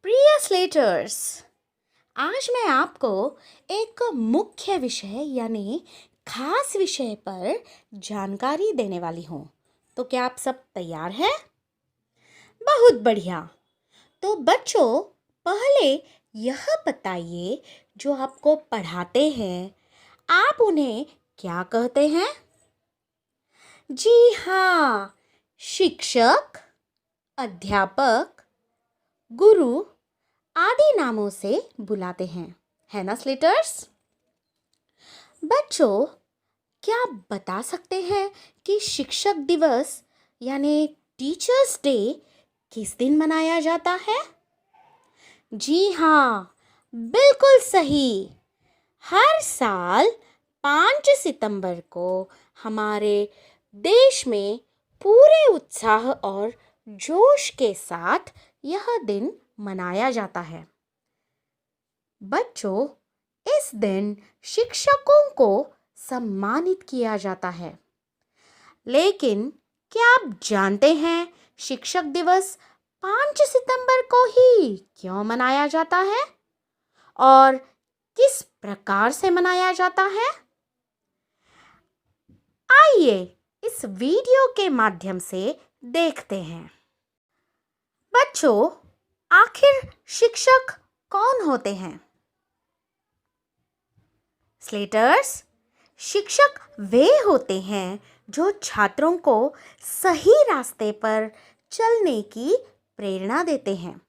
प्रिय स्लेटर्स, आज मैं आपको एक मुख्य विषय यानी खास विषय पर जानकारी देने वाली हूँ। तो क्या आप सब तैयार हैं? बहुत बढ़िया। तो बच्चों, पहले यह बताइए, जो आपको पढ़ाते हैं आप उन्हें क्या कहते हैं? जी हाँ, शिक्षक, अध्यापक, गुरु आदि नामों से बुलाते हैं, है ना स्लेटर्स? बच्चों, क्या आप बता सकते हैं कि शिक्षक दिवस यानी टीचर्स डे किस दिन मनाया जाता है? जी हाँ, बिल्कुल सही। हर साल 5 सितंबर को हमारे देश में पूरे उत्साह और जोश के साथ यह दिन मनाया जाता है। बच्चों, इस दिन शिक्षकों को सम्मानित किया जाता है। लेकिन क्या आप जानते हैं शिक्षक दिवस 5 सितंबर को ही क्यों मनाया जाता है और किस प्रकार से मनाया जाता है? आइए इस वीडियो के माध्यम से देखते हैं। बच्चों, आखिर शिक्षक कौन होते हैं? स्लेटर्स, शिक्षक वे होते हैं जो छात्रों को सही रास्ते पर चलने की प्रेरणा देते हैं।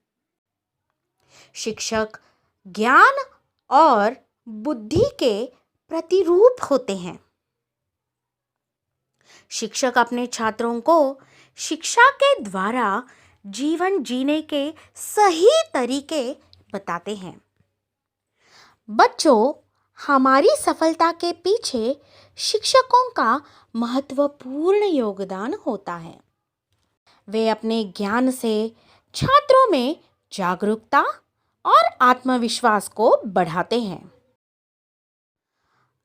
शिक्षक ज्ञान और बुद्धि के प्रतिरूप होते हैं। शिक्षक अपने छात्रों को शिक्षा के द्वारा जीवन जीने के सही तरीके बताते हैं। बच्चों, हमारी सफलता के पीछे शिक्षकों का महत्वपूर्ण योगदान होता है। वे अपने ज्ञान से छात्रों में जागरूकता और आत्मविश्वास को बढ़ाते हैं।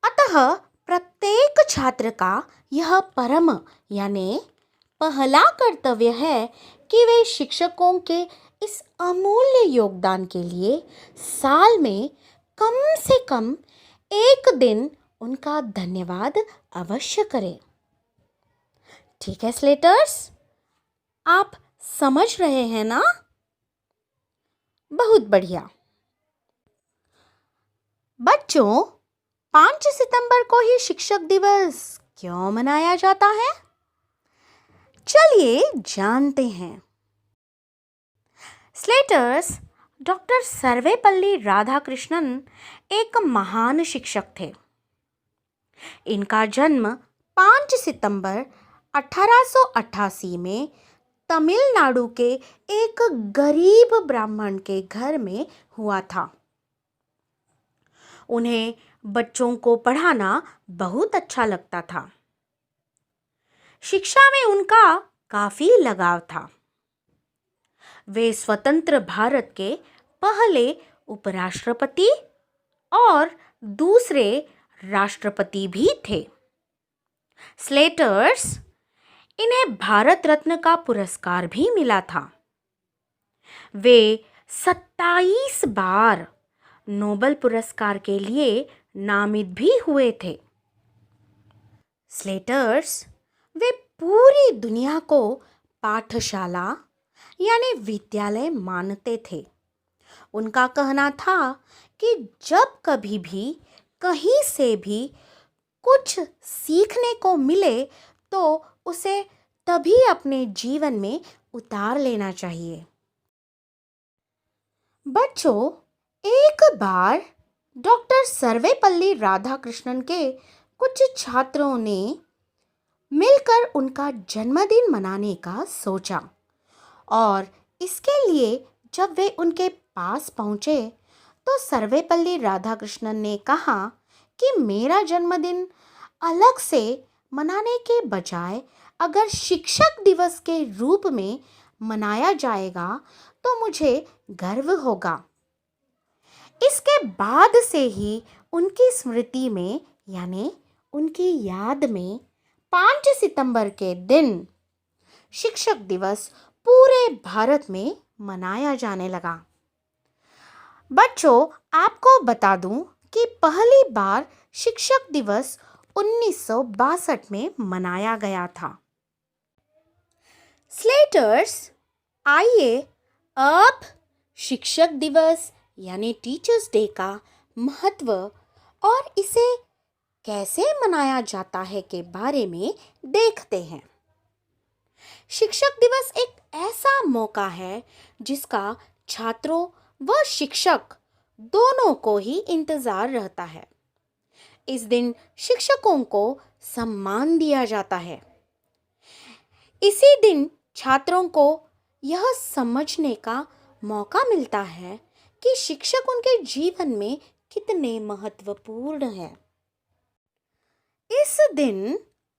अतः प्रत्येक छात्र का यह परम यानी पहला कर्तव्य है कि वे शिक्षकों के इस अमूल्य योगदान के लिए साल में कम से कम एक दिन उनका धन्यवाद अवश्य करें। ठीक है स्लेटर्स, आप समझ रहे हैं ना? बहुत बढ़िया। बच्चों, 5 सितंबर को ही शिक्षक दिवस क्यों मनाया जाता है? चलिए जानते हैं। स्लेटर्स, डॉक्टर सर्वेपल्ली राधाकृष्णन एक महान शिक्षक थे। इनका जन्म 5 सितंबर 1888 में तमिलनाडु के एक गरीब ब्राह्मण के घर में हुआ था। उन्हें बच्चों को पढ़ाना बहुत अच्छा लगता था। शिक्षा में उनका काफी लगाव था। वे स्वतंत्र भारत के पहले उपराष्ट्रपति और दूसरे राष्ट्रपति भी थे। स्लेटर्स, इन्हें भारत रत्न का पुरस्कार भी मिला था। वे 27 बार नोबेल पुरस्कार के लिए नामित भी हुए थे। स्लेटर्स, वे पूरी दुनिया को पाठशाला यानी विद्यालय मानते थे। उनका कहना था कि जब कभी भी कहीं से भी कुछ सीखने को मिले तो उसे तभी अपने जीवन में उतार लेना चाहिए। बच्चों, एक बार डॉक्टर सर्वेपल्ली राधाकृष्णन के कुछ छात्रों ने मिलकर उनका जन्मदिन मनाने का सोचा और इसके लिए जब वे उनके पास पहुंचे तो सर्वेपल्ली राधाकृष्णन ने कहा कि मेरा जन्मदिन अलग से मनाने के बजाय अगर शिक्षक दिवस के रूप में मनाया जाएगा तो मुझे गर्व होगा। इसके बाद से ही उनकी स्मृति में यानी उनकी याद में 5 सितंबर के दिन शिक्षक दिवस पूरे भारत में मनाया जाने लगा। बच्चों, आपको बता दूं कि पहली बार शिक्षक दिवस 1962 में मनाया गया था। स्लेटर्स, आइए अब शिक्षक दिवस यानी टीचर्स डे का महत्व और इसे कैसे मनाया जाता है के बारे में देखते हैं। शिक्षक दिवस एक ऐसा मौका है जिसका छात्रों व शिक्षक दोनों को ही इंतजार रहता है। इस दिन शिक्षकों को सम्मान दिया जाता है। इसी दिन छात्रों को यह समझने का मौका मिलता है कि शिक्षक उनके जीवन में कितने महत्वपूर्ण हैं। इस दिन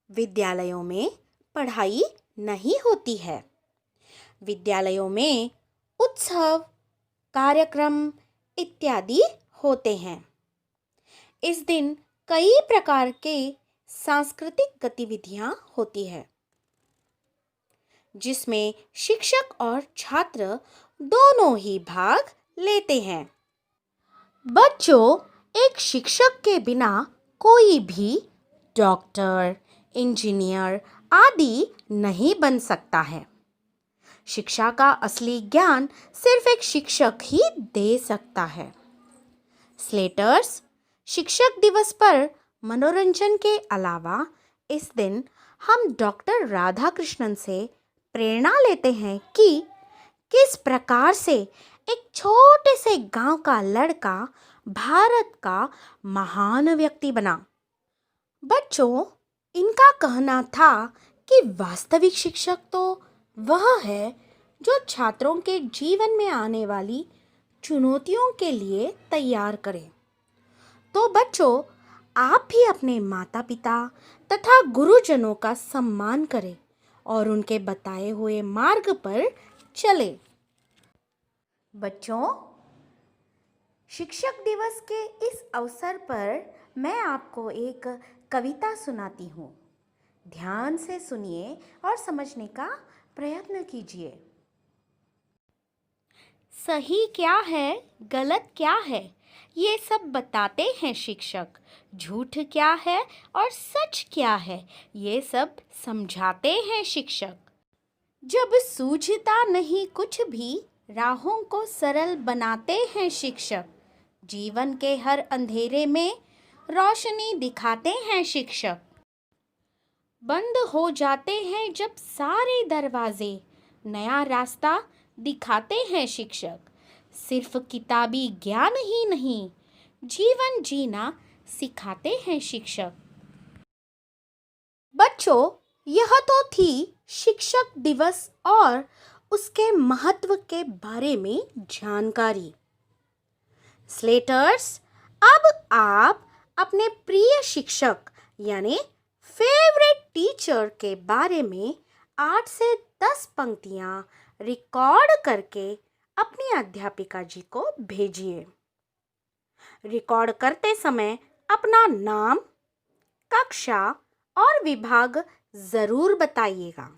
विद्यालयों में पढ़ाई नहीं होती है। विद्यालयों में उत्सव, कार्यक्रम इत्यादि होते हैं। इस दिन कई प्रकार के सांस्कृतिक गतिविधियां होती है जिसमें शिक्षक और छात्र दोनों ही भाग लेते हैं। बच्चों, एक शिक्षक के बिना कोई भी डॉक्टर, इंजीनियर आदि नहीं बन सकता है। शिक्षा का असली ज्ञान सिर्फ एक शिक्षक ही दे सकता है। स्लेटर्स, शिक्षक दिवस पर मनोरंजन के अलावा इस दिन हम डॉक्टर राधाकृष्णन से प्रेरणा लेते हैं कि किस प्रकार से एक छोटे से गांव का लड़का भारत का महान व्यक्ति बना। बच्चों, इनका कहना था कि वास्तविक शिक्षक तो वह है जो छात्रों के जीवन में आने वाली चुनौतियों के लिए तैयार करे। तो बच्चों, आप भी अपने माता पिता तथा गुरुजनों का सम्मान करें और उनके बताए हुए मार्ग पर चले। बच्चों, शिक्षक दिवस के इस अवसर पर मैं आपको एक कविता सुनाती हूँ। ध्यान से सुनिए और समझने का प्रयत्न कीजिए। सही क्या है, गलत क्या है, ये सब बताते हैं शिक्षक। झूठ क्या है और सच क्या है, ये सब समझाते हैं शिक्षक। जब सूझता नहीं कुछ भी, राहों को सरल बनाते हैं शिक्षक। जीवन के हर अंधेरे में रोशनी दिखाते हैं शिक्षक। बंद हो जाते हैं जब सारे दरवाजे, नया रास्ता दिखाते हैं शिक्षक। सिर्फ किताबी ज्ञान ही नहीं, जीवन जीना सिखाते हैं शिक्षक। बच्चों, यह तो थी शिक्षक दिवस और उसके महत्व के बारे में जानकारी। स्लेटर्स, अब आप अपने प्रिय शिक्षक यानी फेवरेट टीचर के बारे में 8 से 10 पंक्तियां रिकॉर्ड करके अपनी अध्यापिका जी को भेजिए। रिकॉर्ड करते समय अपना नाम, कक्षा और विभाग जरूर बताइएगा।